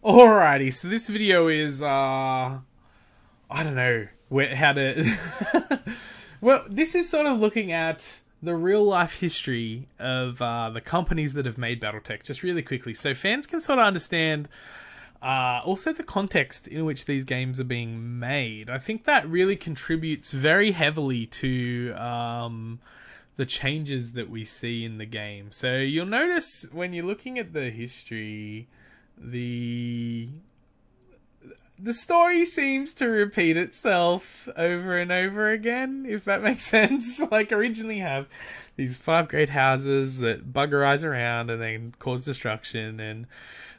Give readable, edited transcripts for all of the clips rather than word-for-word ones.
Alrighty, so this video is, I don't know how to... Well, this is sort of looking at the real life history of the companies that have made Battletech, just really quickly, so fans can sort of understand also the context in which these games are being made. I think that really contributes very heavily to the changes that we see in the game. So you'll notice when you're looking at the history, the story seems to repeat itself over and over again, if that makes sense. Like, originally you have these 5 great houses that buggerize around and then cause destruction, and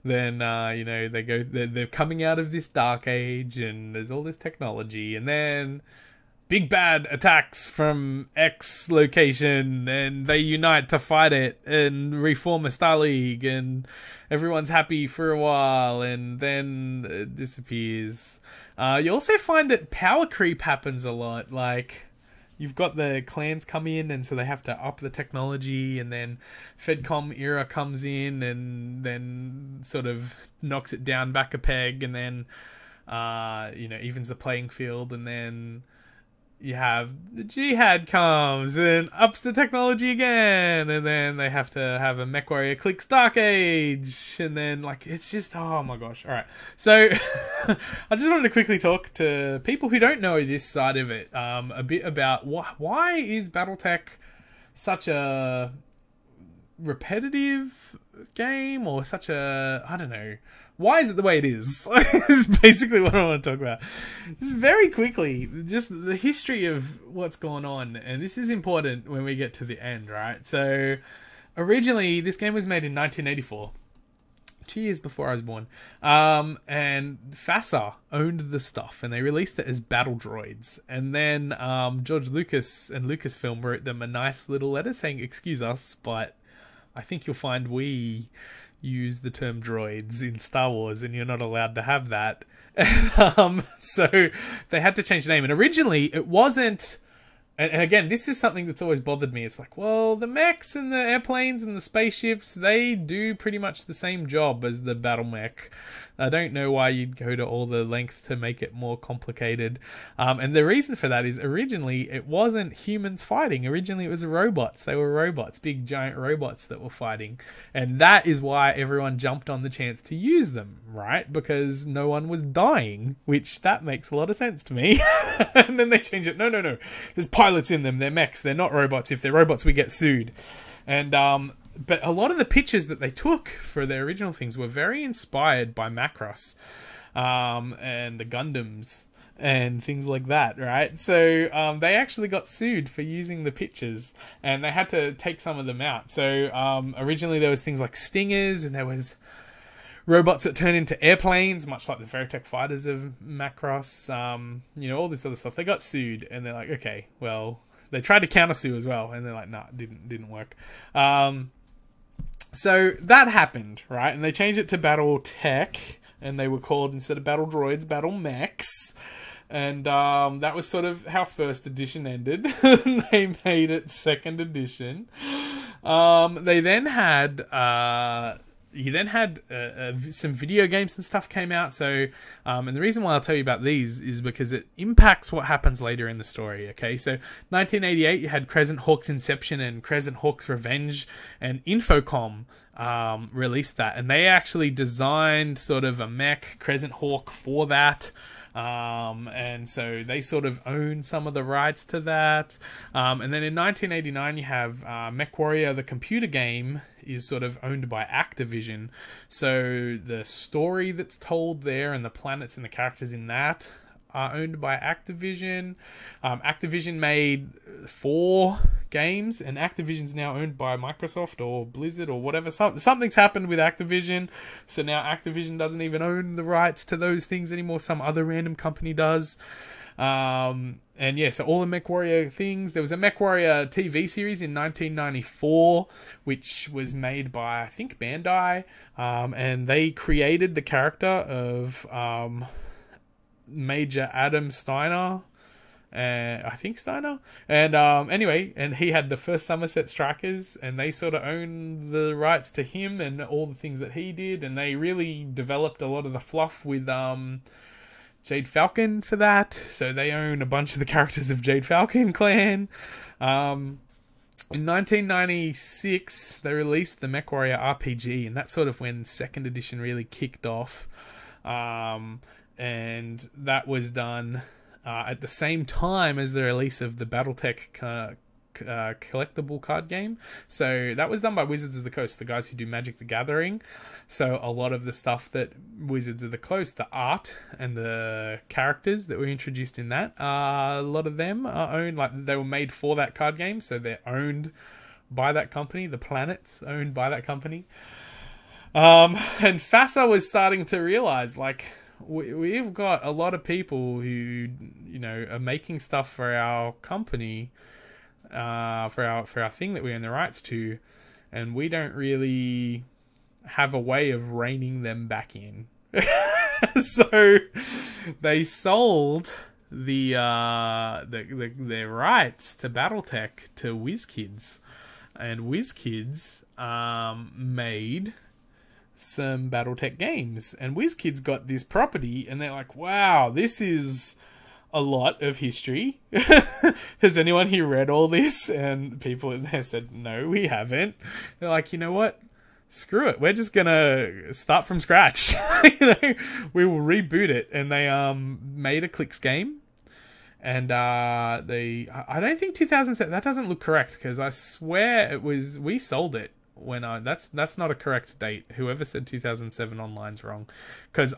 then you know, they're coming out of this dark age and there's all this technology, and then big bad attacks from X location and they unite to fight it and reform a Star League, and everyone's happy for a while and then it disappears. You also find that power creep happens a lot. Like, you've got the clans come in, and so they have to up the technology, and then Fedcom era comes in and then sort of knocks it down back a peg, and then you know, evens the playing field, and then you have the Jihad comes and ups the technology again, and then they have to have a MechWarrior clicks Dark Age, and then, like, it's just, oh my gosh. Alright, so I just wanted to quickly talk to people who don't know this side of it a bit about why is Battletech such a repetitive game, or such a, I don't know, why is it the way it is? Is basically what I want to talk about. Just very quickly, just the history of what's going on, and this is important when we get to the end, right? So, originally, this game was made in 1984, 2 years before I was born, and FASA owned the stuff, and they released it as Battle Droids, and then George Lucas and Lucasfilm wrote them a nice little letter saying, excuse us, but I think you'll find we use the term droids in Star Wars and you're not allowed to have that. So they had to change the name, and originally it wasn't, and again, this is something that's always bothered me. It's like, well, the mechs and the airplanes and the spaceships, they do pretty much the same job as the battle mech. I don't know why you'd go to all the length to make it more complicated. And the reason for that is originally it wasn't humans fighting. Originally it was robots. They were robots, big giant robots that were fighting. And that is why everyone jumped on the chance to use them, right? Because no one was dying, which that makes a lot of sense to me. And then they changed it. No. There's pilots in them. They're mechs. They're not robots. If they're robots, we get sued. And but a lot of the pictures that they took for their original things were very inspired by Macross and the Gundams and things like that, right? So they actually got sued for using the pictures, and they had to take some of them out. So originally there was things like Stingers, and there was robots that turn into airplanes, much like the Veritech fighters of Macross, you know, all this other stuff. They got sued, and they're like, okay, well, they tried to countersue as well, and they're like, nah, it didn't work. So that happened, right? And they changed it to Battletech, and they were called, instead of Battle Droids, Battle Mechs. And that was sort of how first edition ended. They made it second edition. They then had some video games and stuff came out. So, and the reason why I'll tell you about these is because it impacts what happens later in the story. Okay, so 1988, you had Crescent Hawk's Inception and Crescent Hawk's Revenge, and Infocom released that, and they actually designed sort of a mech Crescent Hawk for that. And so they sort of own some of the rights to that. And then in 1989, you have MechWarrior, the computer game, is sort of owned by Activision. So the story that's told there and the planets and the characters in that are owned by Activision. Activision made 4 games, and Activision's now owned by Microsoft or Blizzard or whatever. Something's happened with Activision, so now Activision doesn't even own the rights to those things anymore. Some other random company does. And yeah, so all the MechWarrior things. There was a MechWarrior TV series in 1994, which was made by, I think, Bandai, and they created the character of Major Adam Steiner, I think Steiner. And anyway, and he had the first Somerset Strikers, and they sort of owned the rights to him and all the things that he did, and they really developed a lot of the fluff with Jade Falcon for that. So they own a bunch of the characters of Jade Falcon clan. In 1996, they released the MechWarrior RPG, and that's sort of when second edition really kicked off. And that was done at the same time as the release of the Battletech collectible card game. So that was done by Wizards of the Coast, the guys who do Magic the Gathering. So a lot of the stuff that Wizards of the Coast, the art and the characters that were introduced in that, a lot of them are owned, like they were made for that card game, so they're owned by that company. The planet's owned by that company. And FASA was starting to realize, like, we've got a lot of people who, you know, are making stuff for our company, for our thing that we own the rights to, and we don't really have a way of reining them back in. So they sold their rights to Battletech to WizKids, and WizKids made some Battletech games, and WizKids got this property, and they're like, wow, this is a lot of history. Has anyone here read all this? And people in there said, no, we haven't. They're like, you know what? Screw it. We're just gonna start from scratch. You know, we will reboot it. And they made a Clicks game. And I don't think 2007, that doesn't look correct, because I swear it was, we sold it when that's not a correct date. Whoever said 2007 online's wrong, because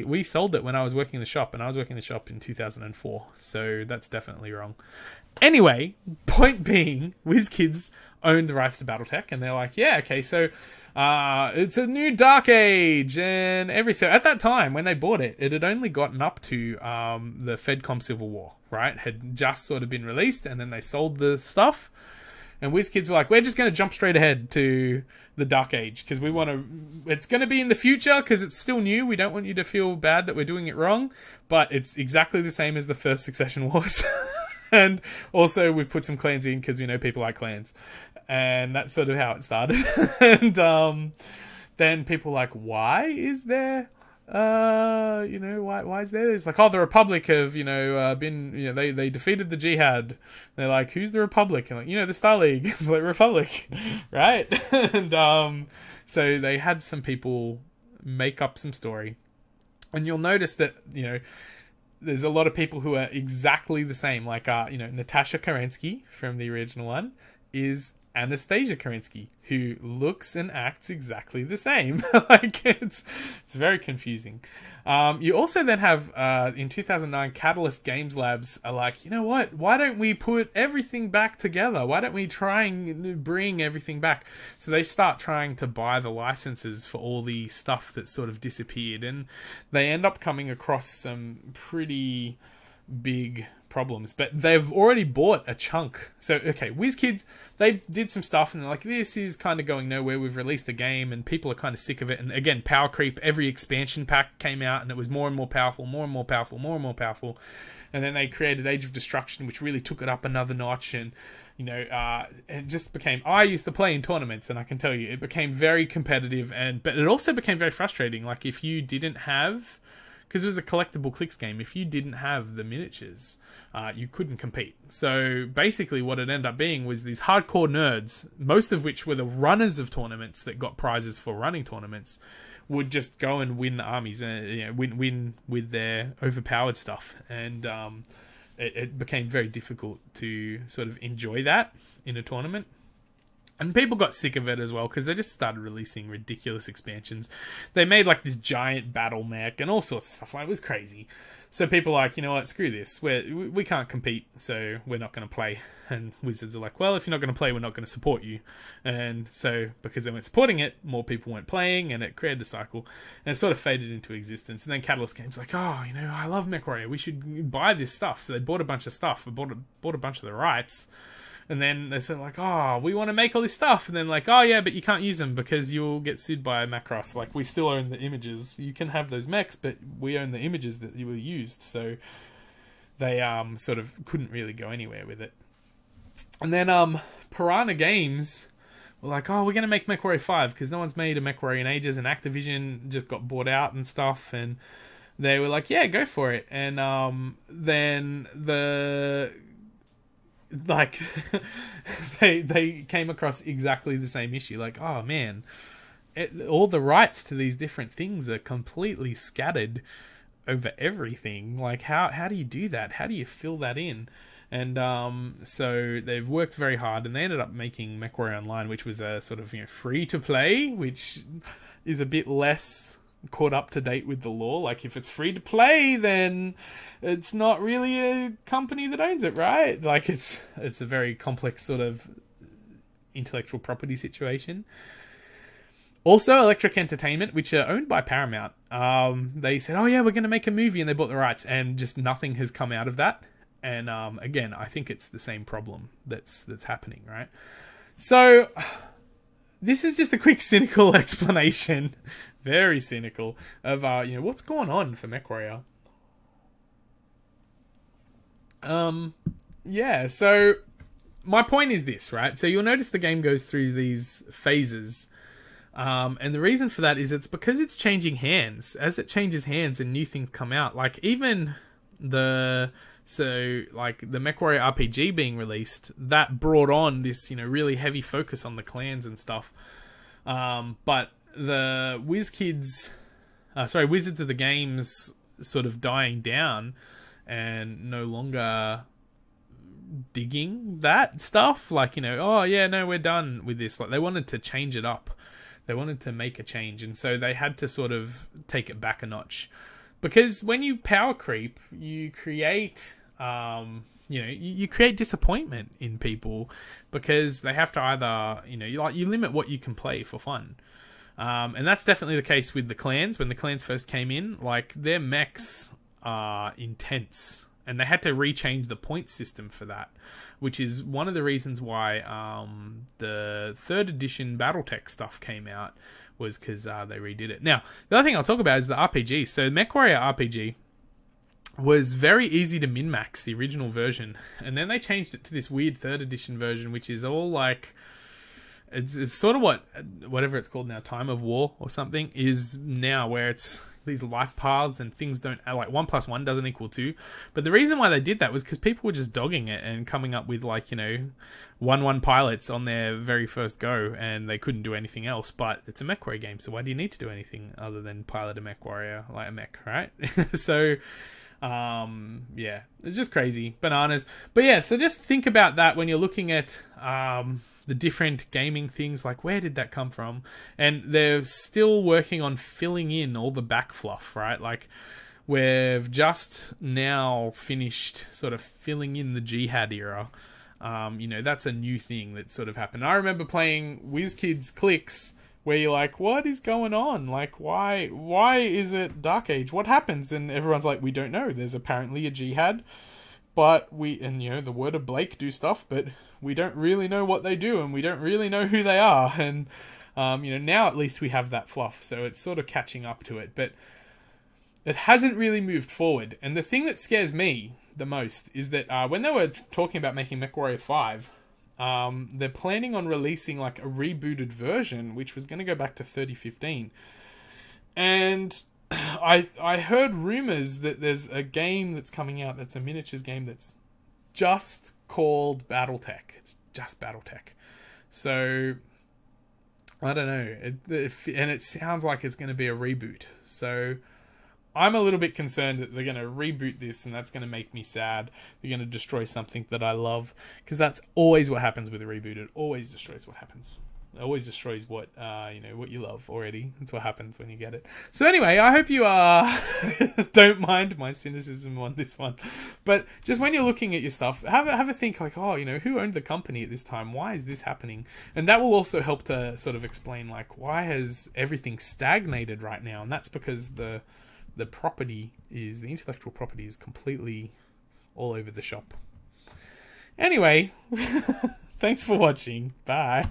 we sold it when I was working the shop, and I was working the shop in 2004, so that's definitely wrong. Anyway, point being, WizKids owned the rights to Battletech, and they're like, yeah, okay, so it's a new Dark Age, and so at that time when they bought it, it had only gotten up to the FedCom Civil War, right? Had just sort of been released, and then they sold the stuff. And WizKids were like, we're just going to jump straight ahead to the Dark Age, because we want to, it's going to be in the future, because it's still new. We don't want you to feel bad that we're doing it wrong, but it's exactly the same as the first Succession Wars. And also we've put some clans in, because we know people like clans. And that's sort of how it started. And then people were like, why is there... you know, why is there? It's like, oh, the Republic have, been, they defeated the Jihad. They're like, who's the Republic? And like, the Star League. It's like, Republic, right? And so they had some people make up some story, and you'll notice that there's a lot of people who are exactly the same. Like Natasha Kerensky from the original one is Anastasia Kerensky, who looks and acts exactly the same. Like, it's very confusing. You also then have, in 2009, Catalyst Games Labs are like, you know what? Why don't we put everything back together? Why don't we try and bring everything back? So they start trying to buy the licenses for all the stuff that sort of disappeared, and they end up coming across some pretty big problems, but they've already bought a chunk. So, okay, WizKids, they did some stuff, and they're like, this is kind of going nowhere. We've released a game, and people are kind of sick of it. And again, power creep. Every expansion pack came out, and it was more and more powerful, more and more powerful, more and more powerful. And then they created Age of Destruction, which really took it up another notch. And it just became... I used to play in tournaments, and I can tell you, it became very competitive, but it also became very frustrating. Like, if you didn't have... because it was a collectible clicks game, if you didn't have the miniatures, you couldn't compete. So basically what it ended up being was these hardcore nerds, most of which were the runners of tournaments that got prizes for running tournaments, would just go and win the armies, and win with their overpowered stuff. And it became very difficult to sort of enjoy that in a tournament. And people got sick of it as well, because they just started releasing ridiculous expansions. They made like this giant battle mech and all sorts of stuff. Like, it was crazy. So people were like, you know what, screw this. We can't compete, so we're not going to play. And Wizards were like, well, if you're not going to play, we're not going to support you. And so, because they weren't supporting it, more people weren't playing, and it created a cycle. And it sort of faded into existence. And then Catalyst Games like, oh, I love MechWarrior. We should buy this stuff. So they bought a bunch of stuff. Bought a bunch of the rights. And then they said like, oh, we want to make all this stuff. And then like, oh yeah, but you can't use them because you'll get sued by Macross. Like, we still own the images. You can have those mechs, but we own the images that you were used. So they sort of couldn't really go anywhere with it. And then Piranha Games were like, oh, we're going to make MechWarrior 5 because no one's made a MechWarrior in ages, and Activision just got bought out and stuff, and they were like, yeah, go for it. And then they came across exactly the same issue. Like, oh man, all the rights to these different things are completely scattered over everything. Like, how do you do that? How do you fill that in? And so they've worked very hard, and they ended up making MechWarrior Online, which was a sort of, you know, free to play, which is a bit less caught up to date with the law. Like, if it's free to play, then it's not really a company that owns it, right? Like, it's a very complex sort of intellectual property situation. Also, Electric Entertainment, which are owned by Paramount, they said, oh yeah, we're going to make a movie, and they bought the rights, and just nothing has come out of that. And again, I think it's the same problem that's happening, right? So this is just a quick cynical explanation, very cynical, of you know, what's going on for MechWarrior. Yeah, so my point is this, right? So you'll notice the game goes through these phases. And the reason for that is it's because it's changing hands. As it changes hands and new things come out, like even the MechWarrior RPG being released, that brought on this, you know, really heavy focus on the clans and stuff. But the Wizards of the Games sort of dying down and no longer digging that stuff. Like, you know, oh yeah, no, we're done with this. Like, they wanted to change it up. They wanted to make a change, and so they had to sort of take it back a notch. Because when you power creep, you create, you create disappointment in people, because they have to either, you know, you limit what you can play for fun. And that's definitely the case with the clans. When the clans first came in, like, their mechs are intense, and they had to rechange the point system for that, which is one of the reasons why the 3rd edition Battletech stuff came out, was because they redid it. Now, the other thing I'll talk about is the RPG. So MechWarrior RPG was very easy to min-max, the original version, and then they changed it to this weird 3rd edition version, which is all like, it's sort of whatever it's called now, Time of War or something, is now, where it's these life paths and things don't, like 1 + 1 doesn't equal 2. But the reason why they did that was because people were just dogging it and coming up with, like, you know, 1-1 pilots on their very first go, and they couldn't do anything else. But it's a MechWarrior game, so why do you need to do anything other than pilot a MechWarrior, like a mech, right? So yeah, it's just crazy bananas. But yeah, so just think about that when you're looking at the different gaming things, like, where did that come from? And they're still working on filling in all the back fluff, right? Like, we've just now finished sort of filling in the Jihad era. You know, that's a new thing that sort of happened. I remember playing WizKids Clicks, where you're like, what is going on? Like, why is it Dark Age? What happens? And everyone's like, we don't know. There's apparently a Jihad, but and you know, the Word of Blake do stuff, but we don't really know what they do, and we don't really know who they are. And you know, now at least we have that fluff, so it's sort of catching up to it, but it hasn't really moved forward. And the thing that scares me the most is that when they were talking about making MechWarrior 5, they're planning on releasing like a rebooted version, which was going to go back to 3015. And I heard rumors that there's a game that's coming out that's a miniatures game that's just called Battletech. It's just Battletech. So I don't know. And it sounds like it's going to be a reboot. So I'm a little bit concerned that they're going to reboot this, and that's going to make me sad. They're going to destroy something that I love, because that's always what happens with a reboot. It always destroys what happens. It always destroys what what you love already. That's what happens when you get it. So anyway, I hope you don't mind my cynicism on this one. But just when you're looking at your stuff, have a think, like, oh, you know, who owned the company at this time? Why is this happening? And that will also help to sort of explain, like, why has everything stagnated right now? And that's because the intellectual property is completely all over the shop. Anyway, thanks for watching. Bye.